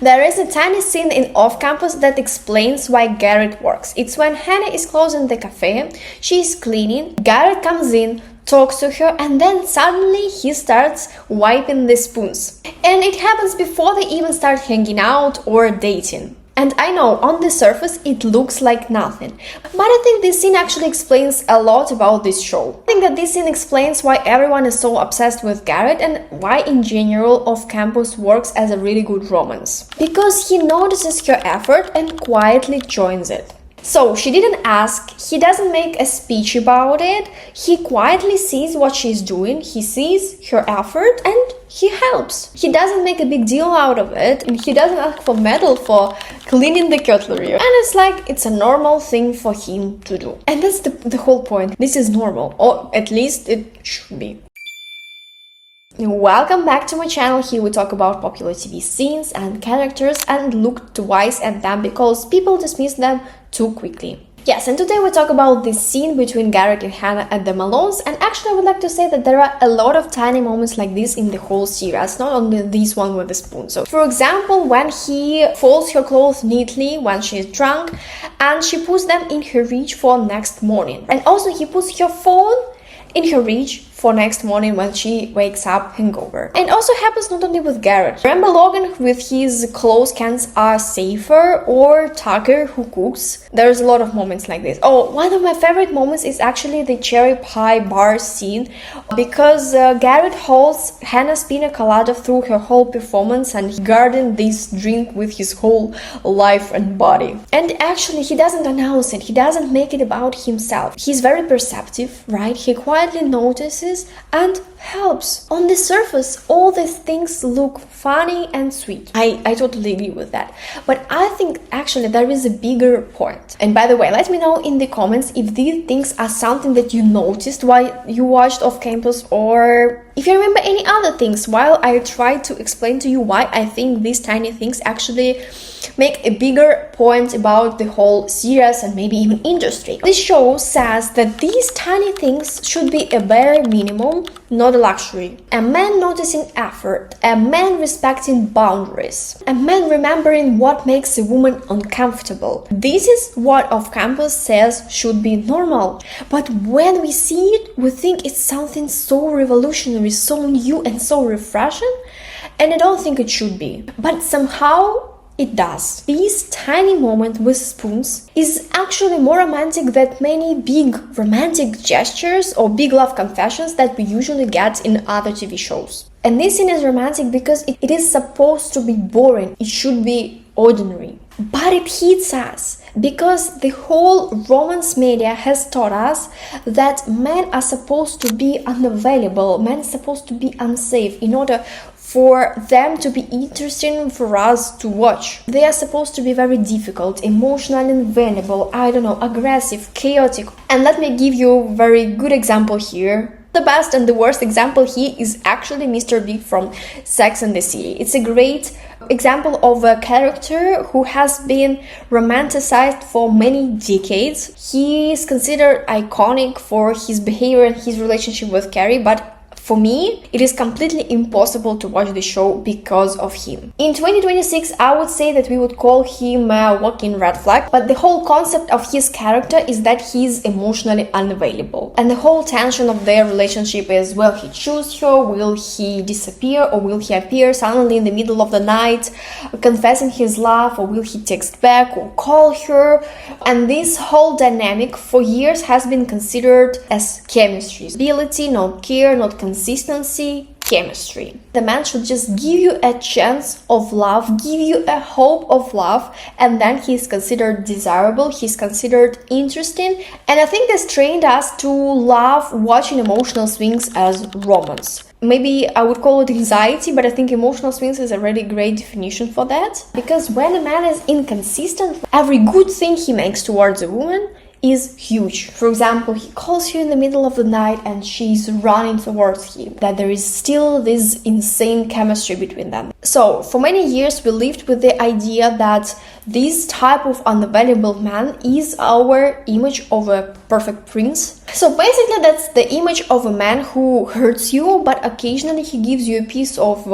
There is a tiny scene in Off Campus that explains why Garrett works. It's when Hannah is closing the cafe, she is cleaning, Garrett comes in, talks to her, and then suddenly he starts wiping the spoons. And it happens before they even start hanging out or dating. And I know, on the surface, it looks like nothing. But I think this scene actually explains a lot about this show. I think that this scene explains why everyone is so obsessed with Garrett and why in general Off Campus works as a really good romance. Because he notices her effort and quietly joins it. So she didn't ask, he doesn't make a speech about it, he quietly sees what she's doing, he sees her effort and he helps. He doesn't make a big deal out of it and he doesn't ask for medal for cleaning the cutlery. And it's like, it's a normal thing for him to do. And that's the whole point. This is normal, or at least it should be. Welcome back to my channel. Here we talk about popular TV scenes and characters and look twice at them because people dismiss them too quickly. Yes, and today we talk about this scene between Garrett and Hannah at the Malones, and actually I would like to say that there are a lot of tiny moments like this in the whole series, not only this one with the spoon. So, for example, when he folds her clothes neatly when she is drunk and she puts them in her reach for next morning. And also he puts her phone in her reach for next morning when she wakes up hungover. And also happens not only with Garrett. Remember Logan with his clothes cans are safer, or Tucker who cooks? There's a lot of moments like this. Oh, one of my favorite moments is actually the cherry pie bar scene because Garrett holds Hannah's pina colada through her whole performance and he guarded this drink with his whole life and body. And actually he doesn't announce it, he doesn't make it about himself. He's very perceptive, right? He quietly notices and helps. On the surface, all these things look funny and sweet. I totally agree with that. But I think actually there is a bigger point. And by the way, let me know in the comments if these things are something that you noticed while you watched Off Campus, or if you remember any other things while I try to explain to you why I think these tiny things actually make a bigger point about the whole series and maybe even industry. This show says that these tiny things should be a bare minimum, not a luxury. A man noticing effort, a man respecting boundaries, a man remembering what makes a woman uncomfortable. This is what Off Campus says should be normal. But when we see it, we think it's something so revolutionary, so new and so refreshing, and I don't think it should be. But somehow it does. This tiny moment with spoons is actually more romantic than many big romantic gestures or big love confessions that we usually get in other TV shows. And this scene is romantic because it is supposed to be boring. It should be ordinary. But it hits us because the whole romance media has taught us that men are supposed to be unavailable, men are supposed to be unsafe in order for them to be interesting for us to watch. They are supposed to be very difficult, emotionally vulnerable, I don't know, aggressive, chaotic. And let me give you a very good example here. The best and the worst example here is actually Mr. Big from Sex and the City. It's a great example of a character who has been romanticized for many decades. He is considered iconic for his behavior and his relationship with Carrie, but for me, it is completely impossible to watch the show because of him. In 2026, I would say that we would call him a walking red flag, but the whole concept of his character is that he's emotionally unavailable. And the whole tension of their relationship is, will he choose her, will he disappear, or will he appear suddenly in the middle of the night, confessing his love, or will he text back or call her? And this whole dynamic for years has been considered as chemistry. Ability, not care, not consistency, chemistry. The man should just give you a chance of love, give you a hope of love, and then he's considered desirable, he's considered interesting. And I think this trained us to love watching emotional swings as romance. Maybe I would call it anxiety, but I think emotional swings is a really great definition for that. Because when a man is inconsistent, every good thing he makes towards a woman is huge. For example, he calls her in the middle of the night and she's running towards him, that there is still this insane chemistry between them. So for many years we lived with the idea that this type of unavailable man is our image of a perfect prince. So basically that's the image of a man who hurts you, but occasionally he gives you a piece of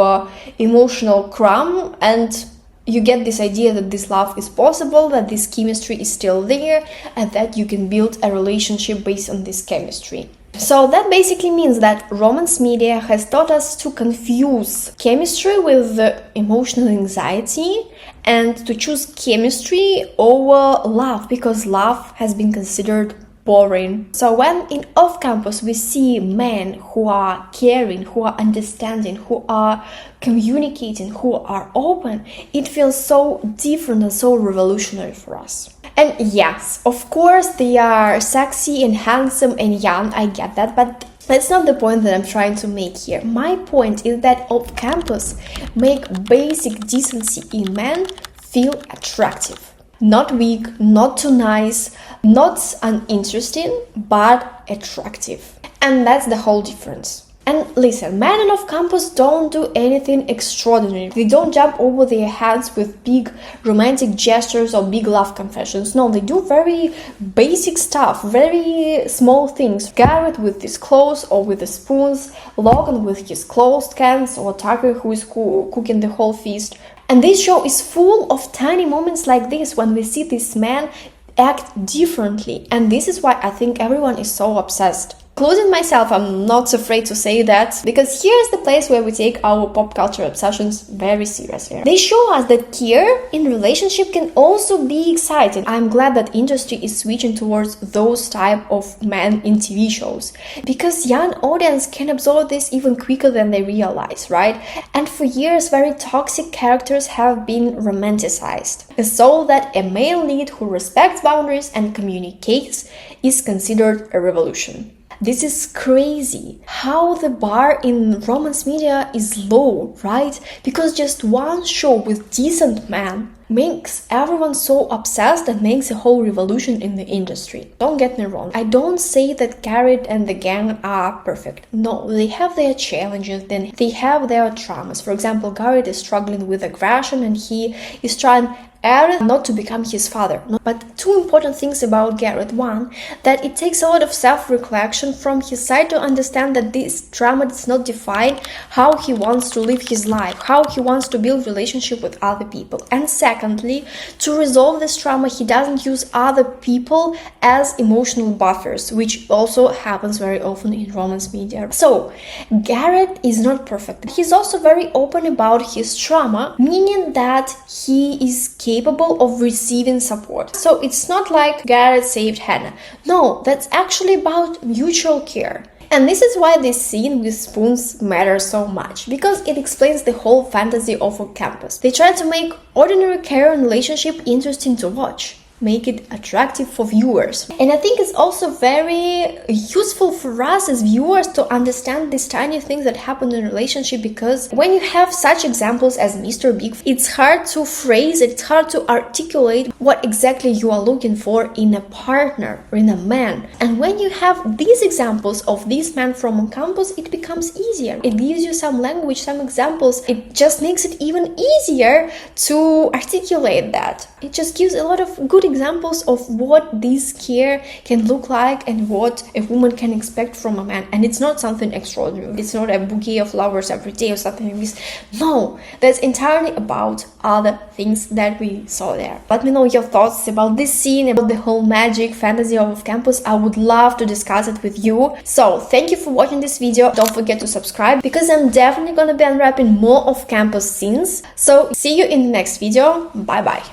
emotional crumb and you get this idea that this love is possible, that this chemistry is still there, and that you can build a relationship based on this chemistry. So that basically means that romance media has taught us to confuse chemistry with emotional anxiety and to choose chemistry over love, because love has been considered boring. So when in off-campus we see men who are caring, who are understanding, who are communicating, who are open, it feels so different and so revolutionary for us. And yes, of course, they are sexy and handsome and young, I get that, but that's not the point that I'm trying to make here. My point is that off-campus make basic decency in men feel attractive. Not weak, not too nice, not uninteresting, but attractive. And that's the whole difference. And listen, men on off-campus don't do anything extraordinary. They don't jump over their heads with big romantic gestures or big love confessions. No, they do very basic stuff, very small things. Garrett with his clothes or with the spoons, Logan with his closed cans, or Tucker who is cooking the whole feast. And this show is full of tiny moments like this when we see this man act differently. And this is why I think everyone is so obsessed. Including myself, I'm not afraid to say that, because here's the place where we take our pop culture obsessions very seriously. They show us that care in relationship can also be exciting. I'm glad that industry is switching towards those type of men in TV shows, because young audience can absorb this even quicker than they realize, right? And for years, very toxic characters have been romanticized, so that a male lead who respects boundaries and communicates is considered a revolution. This is crazy how the bar in romance media is low, right? Because just one show with decent men makes everyone so obsessed and makes a whole revolution in the industry. Don't get me wrong, I don't say that Garrett and the gang are perfect. No, they have their challenges, then they have their traumas. For example, Garrett is struggling with aggression and he is trying not to become his father. But two important things about Garrett. One, that it takes a lot of self-reflection from his side to understand that this trauma does not define how he wants to live his life, how he wants to build relationship with other people. And secondly, to resolve this trauma, he doesn't use other people as emotional buffers, which also happens very often in romance media. So, Garrett is not perfect. He's also very open about his trauma, meaning that he is capable of receiving support. So it's not like Garrett saved Hannah. No, that's actually about mutual care. And this is why this scene with spoons matters so much, because it explains the whole fantasy of a campus. They try to make ordinary care and relationship interesting to watch, make it attractive for viewers. And I think it's also very useful for us as viewers to understand these tiny things that happen in a relationship, because when you have such examples as Mr. Big, it's hard to phrase it, it's hard to articulate what exactly you are looking for in a partner or in a man. And when you have these examples of these men from on campus, it becomes easier. It gives you some language, some examples. It just makes it even easier to articulate that. It just gives a lot of good examples of what this care can look like and what a woman can expect from a man. And it's not something extraordinary. It's not a bouquet of flowers every day or something like this. No, that's entirely about other things that we saw there. Let me know your thoughts about this scene, about the whole magic fantasy of campus. I would love to discuss it with you. So thank you for watching this video. Don't forget to subscribe, because I'm definitely gonna be unwrapping more of campus scenes. So see you in the next video. Bye bye.